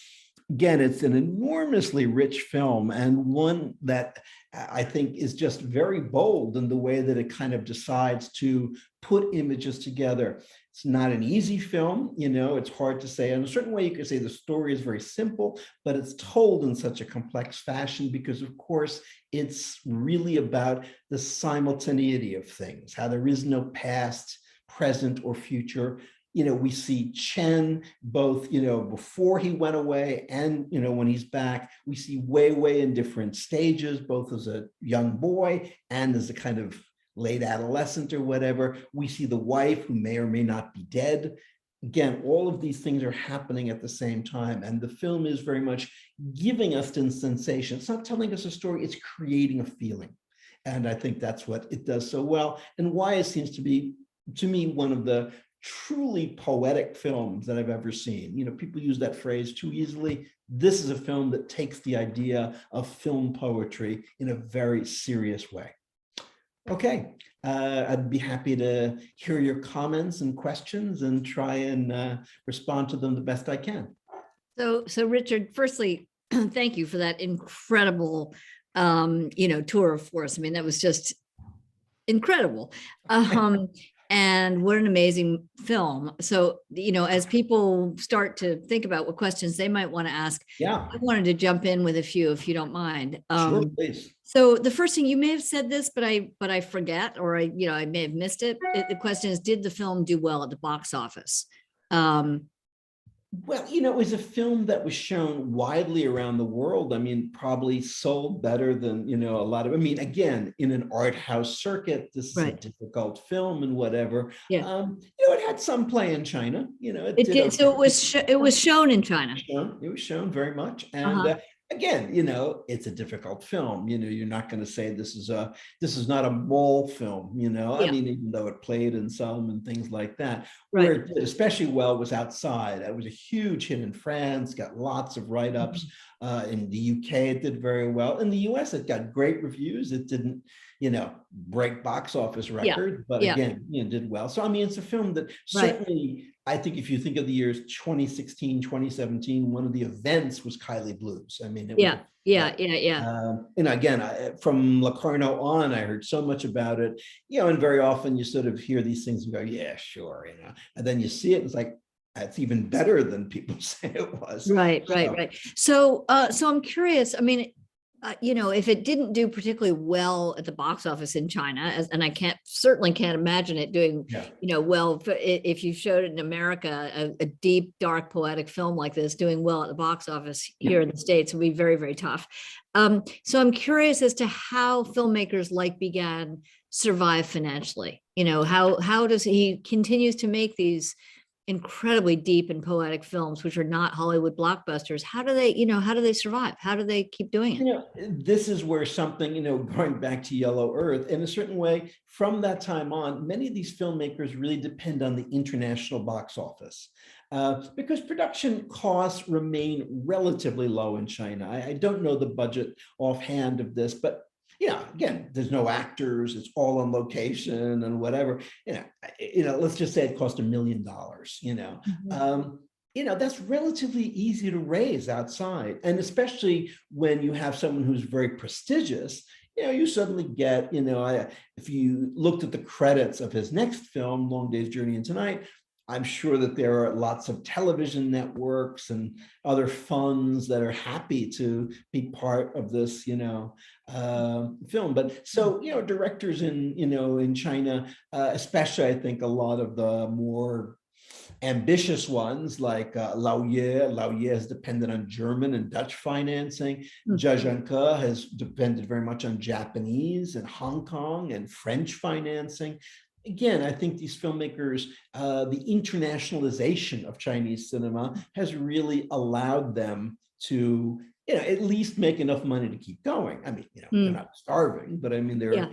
again, it's an enormously rich film, and one that I think is just very bold in the way that it kind of decides to put images together. It's not an easy film, it's hard to say. In a certain way, you could say the story is very simple, but it's told in such a complex fashion because, of course, it's really about the simultaneity of things, how there is no past, present, or future. We see Chen both, before he went away and, when he's back. We see Weiwei in different stages, both as a young boy and as a kind of late adolescent or whatever. We see the wife who may or may not be dead. Again, all of these things are happening at the same time. And the film is very much giving us the sensation. It's not telling us a story, it's creating a feeling. And I think that's what it does so well, and why it seems to be, to me, one of the truly poetic films that I've ever seen. People use that phrase too easily. This is a film that takes the idea of film poetry in a very serious way. Okay, I'd be happy to hear your comments and questions and try and respond to them the best I can. So Richard, firstly, thank you for that incredible, tour of force. I mean, that was just incredible. And what an amazing film. So, as people start to think about what questions they might want to ask, I wanted to jump in with a few, if you don't mind. Sure, please. So the first thing, you may have said this, but I forget, or I may have missed it. The question is, did the film do well at the box office? Well, it was a film that was shown widely around the world. I mean, probably sold better than, a lot of, again, in an art house circuit, this is a difficult film and whatever. Yeah. It had some play in China, it did. So it was shown in China. It was shown very much. And again, it's a difficult film. You're not going to say this is not a mall film, I mean, even though it played in some and things like that. Where it did especially well was outside. It was a huge hit in France, got lots of write-ups. In the UK, it did very well. In the US, it got great reviews. It didn't, break box office record, but again, did well. So, it's a film that certainly, I think if you think of the years 2016, 2017, one of the events was Kylie Blues. I mean, and again, from Locarno on, I heard so much about it, and very often you sort of hear these things and go, yeah, sure, and then you see it, and it's like, it's even better than people say it was. Right. So I'm curious. If it didn't do particularly well at the box office in China, and I certainly can't imagine it doing, well, if you showed it in America, a deep, dark, poetic film like this doing well at the box office here in the States would be very, very tough. So I'm curious as to how filmmakers like Began survive financially. How does he continues to make these incredibly deep and poetic films, which are not Hollywood blockbusters. How do they, how do they survive? How do they keep doing it? This is where something, going back to Yellow Earth, in a certain way, from that time on, many of these filmmakers really depend on the international box office because production costs remain relatively low in China. I don't know the budget offhand of this, but again, there's no actors, it's all on location and whatever, let's just say it cost $1 million, that's relatively easy to raise outside. And especially when you have someone who's very prestigious, you suddenly get, if you looked at the credits of his next film, Long Day's Journey into Night, I'm sure that there are lots of television networks and other funds that are happy to be part of this, film. But so, directors in China, especially, I think a lot of the more ambitious ones like Lao Ye has depended on German and Dutch financing. Jia Zhangke has depended very much on Japanese and Hong Kong and French financing. Again, I think these filmmakers, the internationalization of Chinese cinema has really allowed them to, at least make enough money to keep going. I mean, they're not starving, but I mean, they're,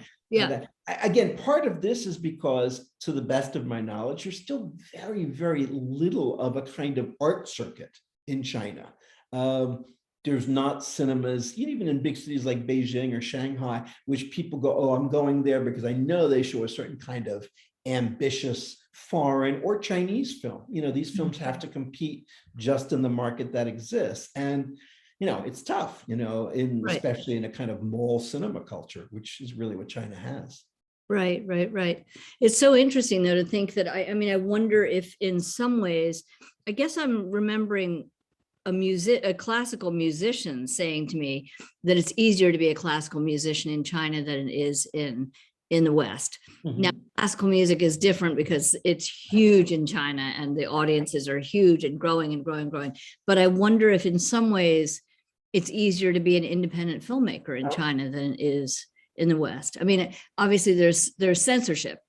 again, part of this is because, to the best of my knowledge, there's still very, very little of a kind of art circuit in China. There's not cinemas, even in big cities like Beijing or Shanghai, which people go, oh, I'm going there because I know they show a certain kind of ambitious foreign or Chinese film. These films have to compete just in the market that exists. And, it's tough, especially in a kind of mall cinema culture, which is really what China has. Right. It's so interesting, though, to think that, I wonder if in some ways, I guess I'm remembering a classical musician saying to me that it's easier to be a classical musician in China than it is in the West. Now, classical music is different because it's huge in China and the audiences are huge and growing and growing. But I wonder if in some ways it's easier to be an independent filmmaker in China than it is in the West. I mean, obviously there's censorship.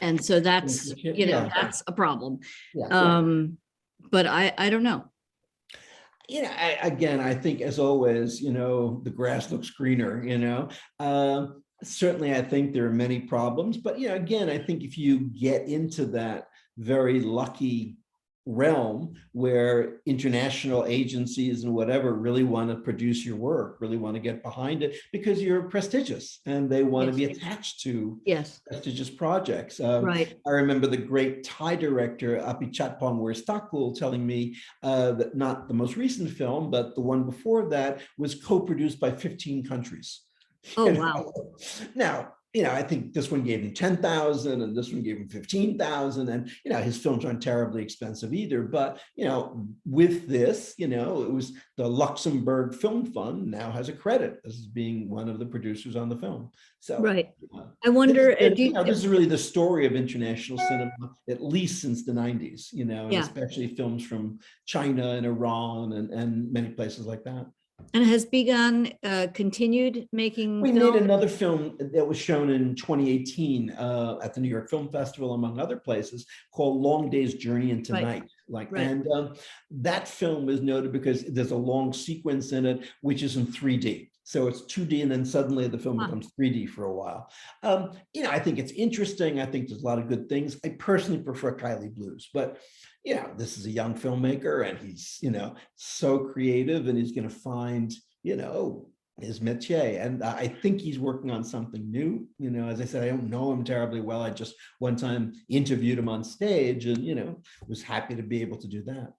And so that's, that's a problem. But I don't know. I think, as always, the grass looks greener, certainly I think there are many problems, but, again, I think if you get into that very lucky realm where international agencies and whatever really want to produce your work, really want to get behind it because you're prestigious and they want to be attached to prestigious projects. I remember the great Thai director Apichatpong Weerasethakul telling me that not the most recent film, but the one before that was co-produced by 15 countries. Oh, wow. Now, I think this one gave him 10,000 and this one gave him 15,000. And, his films aren't terribly expensive either. But, with this, it was the Luxembourg Film Fund now has a credit as being one of the producers on the film. So, I wonder, this is really the story of international cinema, at least since the 90s, and especially films from China and Iran and many places like that. And has Begun continued making We made another film that was shown in 2018 at the New York Film Festival, among other places, called Long Day's Journey into Night. And that film is noted because there's a long sequence in it, which is in 3D. So it's 2D, and then suddenly the film becomes 3D for a while. I think it's interesting. I think there's a lot of good things. I personally prefer Kaili Blues, but this is a young filmmaker and he's, so creative, and he's going to find, his métier. And I think he's working on something new. As I said, I don't know him terribly well. I just one time interviewed him on stage and, was happy to be able to do that.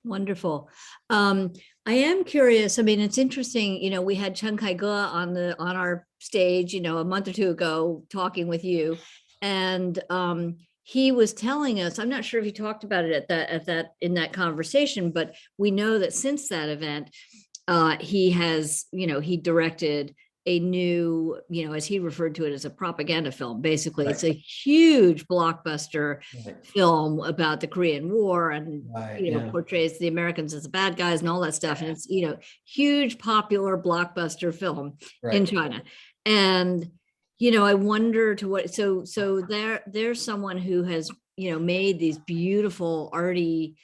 Wonderful. I am curious. I mean, it's interesting. We had Chen Kai-ge on our stage, a month or two ago, talking with you, and he was telling us. I'm not sure if he talked about it in that conversation, but we know that since that event, he has, he directed a new, as he referred to it, as a propaganda film. Basically, it's a huge blockbuster film about the Korean War and, portrays the Americans as the bad guys and all that stuff. And it's, huge popular blockbuster film in China. And, I wonder to what, so there's someone who has made these beautiful, arty,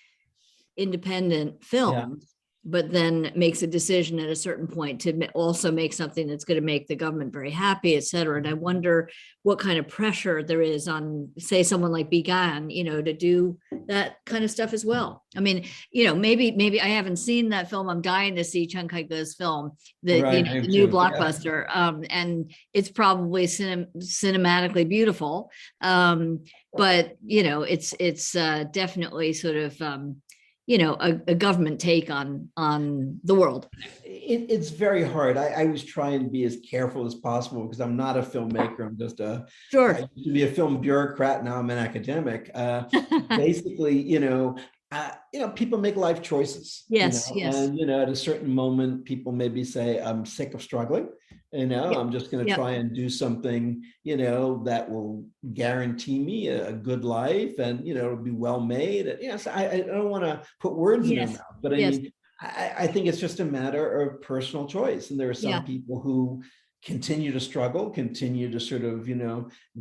independent films, but then makes a decision at a certain point to also make something that's going to make the government very happy, et cetera. And I wonder what kind of pressure there is on, say, someone like Bigan, to do that kind of stuff as well. I mean, maybe I haven't seen that film. I'm dying to see Chen Kaili's film, the new blockbuster, and it's probably cinematically beautiful. But it's definitely sort of a government take on the world. It's very hard. I was trying to be as careful as possible because I'm not a filmmaker. I'm just I used to be a film bureaucrat. Now I'm an academic. Basically, people make life choices. Yes. And at a certain moment, people maybe say, "I'm sick of struggling." I'm just going to try and do something, that will guarantee me a good life, and it'll be well made. And, so I don't want to put words in their mouth, but I mean, I think it's just a matter of personal choice. And there are some people who continue to struggle, continue to sort of,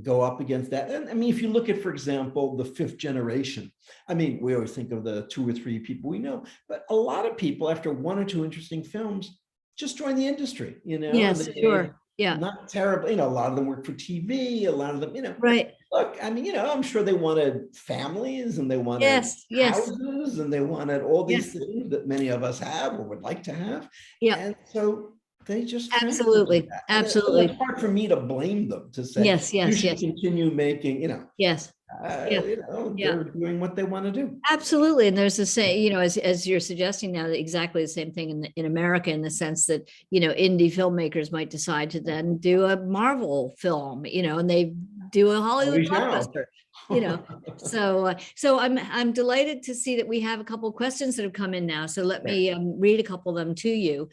go up against that. And I mean, if you look at, for example, the fifth generation, I mean, we always think of the 2 or 3 people we know, but a lot of people, after 1 or 2 interesting films, just join the industry, Yes, sure. Yeah. Not terribly, a lot of them work for TV, a lot of them, right. Look, I mean, I'm sure they wanted families and they wanted houses and they wanted all these things that many of us have or would like to have. Yeah. And so they just absolutely. It's hard for me to blame them, to say you should continue making, they're doing what they want to do. Absolutely. And there's the same, as you're suggesting now, exactly the same thing in America, in the sense that, indie filmmakers might decide to then do a Marvel film, and they do a Hollywood blockbuster. So I'm delighted to see that we have a couple of questions that have come in now. So let me read a couple of them to you.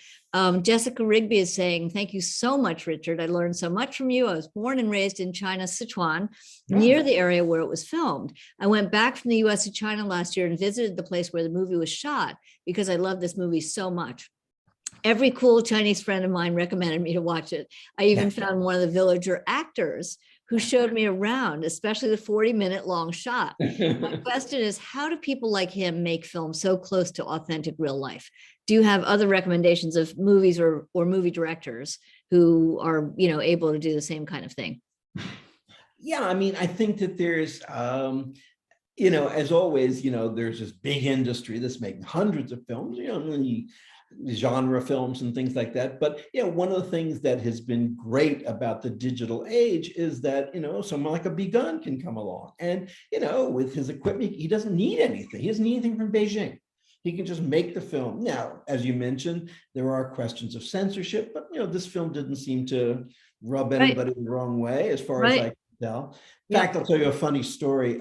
Jessica Rigby is saying, "Thank you so much, Richard. I learned so much from you. I was born and raised in China's Sichuan, near the area where it was filmed. I went back from the US to China last year and visited the place where the movie was shot because I love this movie so much. Every cool Chinese friend of mine recommended me to watch it. I even found one of the villager actors who showed me around, especially the 40-minute long shot. My question is, how do people like him make films so close to authentic real life? Do you have other recommendations of movies or movie directors who are, able to do the same kind of thing?" Yeah, I mean, I think that there's, as always, there's this big industry that's making hundreds of films, genre films and things like that. But one of the things that has been great about the digital age is that someone like a Bigan can come along and with his equipment, he doesn't need anything. He doesn't need anything from Beijing. He can just make the film. Now, as you mentioned, there are questions of censorship, but this film didn't seem to rub anybody the wrong way, as far as I can tell. In fact, I'll tell you a funny story.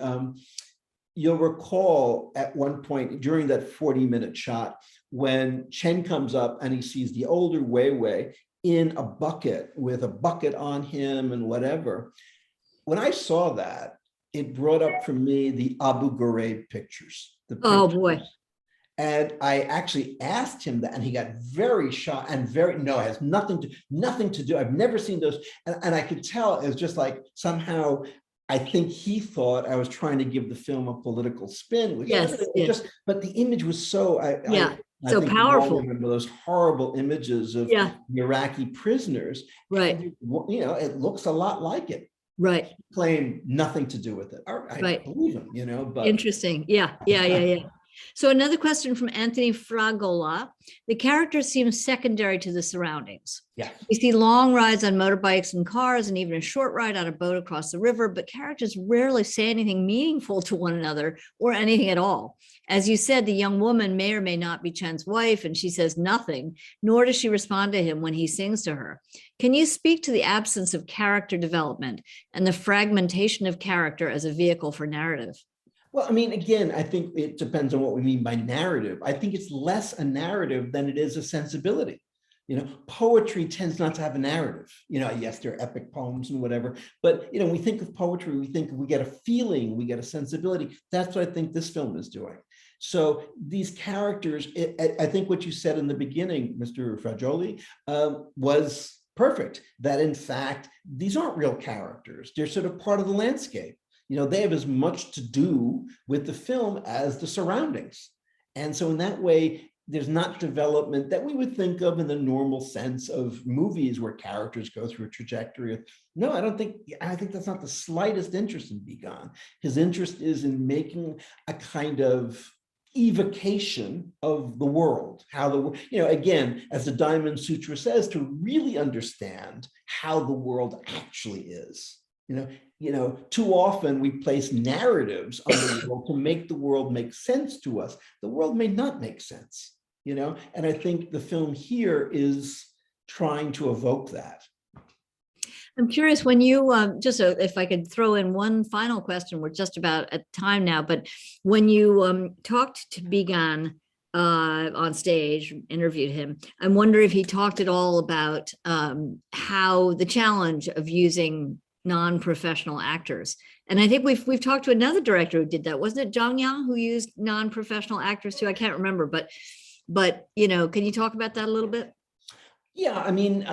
You'll recall at one point during that 40-minute shot, when Chen comes up and he sees the older Weiwei in a bucket with a bucket on him and whatever. When I saw that, it brought up for me the Abu Ghraib pictures. Oh boy. And I actually asked him that, and he got very shocked and it has nothing to do. I've never seen those. And I could tell it was just like somehow, I think he thought I was trying to give the film a political spin. Which but the image was so, so powerful. Remember those horrible images of the Iraqi prisoners. Right. And, it looks a lot like it. Right. He claimed nothing to do with it. I believe him, but. Interesting. Yeah. So another question from Anthony Fragola. The character seems secondary to the surroundings. Yeah. We see long rides on motorbikes and cars, and even a short ride on a boat across the river, but characters rarely say anything meaningful to one another or anything at all. As you said, the young woman may or may not be Chen's wife, and she says nothing, nor does she respond to him when he sings to her. Can you speak to the absence of character development and the fragmentation of character as a vehicle for narrative? Well, I mean, again, I think it depends on what we mean by narrative. I think it's less a narrative than it is a sensibility. Poetry tends not to have a narrative. Yes, there are epic poems and whatever, but we think of poetry, we get a feeling, we get a sensibility. That's what I think this film is doing. So these characters, I think what you said in the beginning, Mr. Fragioli, was perfect. That in fact, these aren't real characters. They're sort of part of the landscape. They have as much to do with the film as the surroundings. And so in that way, there's not development that we would think of in the normal sense of movies where characters go through a trajectory. No, I think that's not the slightest interest in Be Gone. His interest is in making a kind of evocation of the world, how again, as the Diamond Sutra says, to really understand how the world actually is. Too often we place narratives on the world to make the world make sense to us. The world may not make sense, and I think the film here is trying to evoke that. I'm curious, when you, if I could throw in one final question, we're just about at time now, but when you talked to Be Gone on stage, interviewed him, I wonder if he talked at all about how the challenge of using non-professional actors. And I think we've talked to another director who did that. Wasn't it Zhang Yang who used non-professional actors too? I can't remember, but can you talk about that a little bit? Yeah, I mean,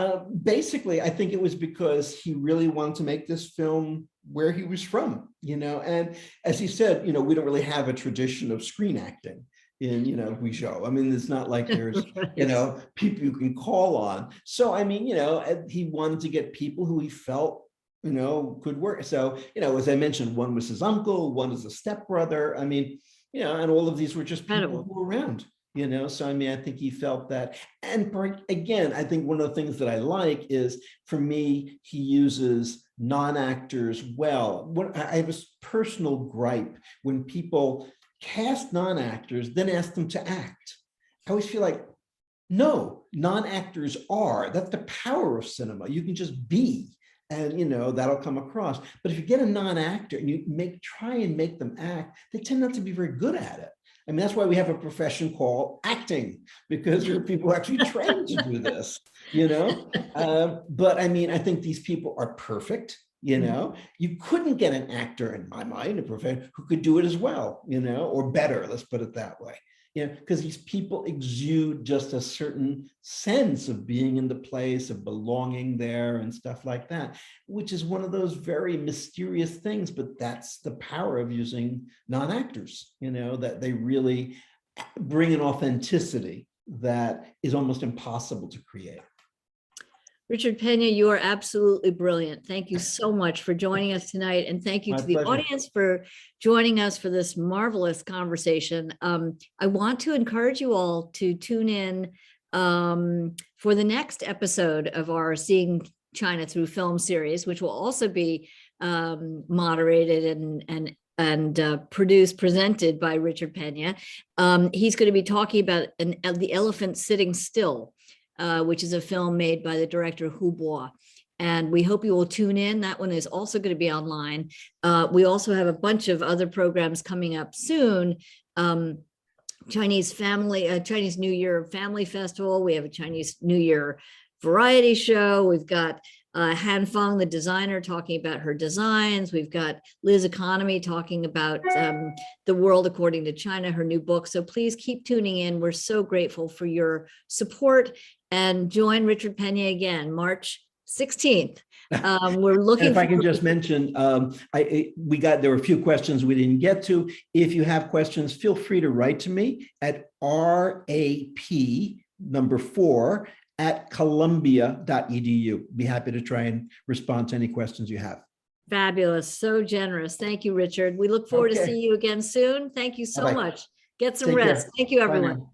basically, I think it was because he really wanted to make this film where he was from, and as he said, we don't really have a tradition of screen acting in, Guizhou. I mean, it's not like there's, people you can call on. So, I mean, he wanted to get people who he felt, could work. So, as I mentioned, one was his uncle, one is a stepbrother. I mean, and all of these were just people who were around. So I mean, I think he felt that. And again, I think one of the things that I like is, for me, he uses non-actors well. I have a personal gripe when people cast non-actors, then ask them to act. I always feel like, no, non-actors that's the power of cinema. You can just be, and that'll come across. But if you get a non-actor and you try and make them act, they tend not to be very good at it. I mean, that's why we have a profession called acting, because there are people who actually trained to do this, but I mean, I think these people are perfect, You couldn't get an actor, in my mind, a profession, who could do it as well, or better, let's put it that way. Because these people exude just a certain sense of being in the place, of belonging there and stuff like that, which is one of those very mysterious things, but that's the power of using non-actors, that they really bring an authenticity that is almost impossible to create. Richard Pena, you are absolutely brilliant. Thank you so much for joining us tonight. And thank you to the audience for joining us for this marvelous conversation. I want to encourage you all to tune in for the next episode of our Seeing China Through Film series, which will also be moderated and presented by Richard Pena. He's going to be talking about The Elephant Sitting Still, which is a film made by the director Hu Bo. And we hope you will tune in. That one is also going to be online. We also have a bunch of other programs coming up soon. Chinese New Year Family Festival. We have a Chinese New Year variety show. We've got Han Feng, the designer, talking about her designs. We've got Liz Economy talking about The World According to China, her new book. So please keep tuning in. We're so grateful for your support, and join Richard Pena again, March 16th. We're looking. If I can just mention, there were a few questions we didn't get to. If you have questions, feel free to write to me at RAP4@columbia.edu. Be happy to try and respond to any questions you have. Fabulous. So generous. Thank you, Richard. We look forward to seeing you again soon. Thank you so much. Get some rest. Thank you, everyone.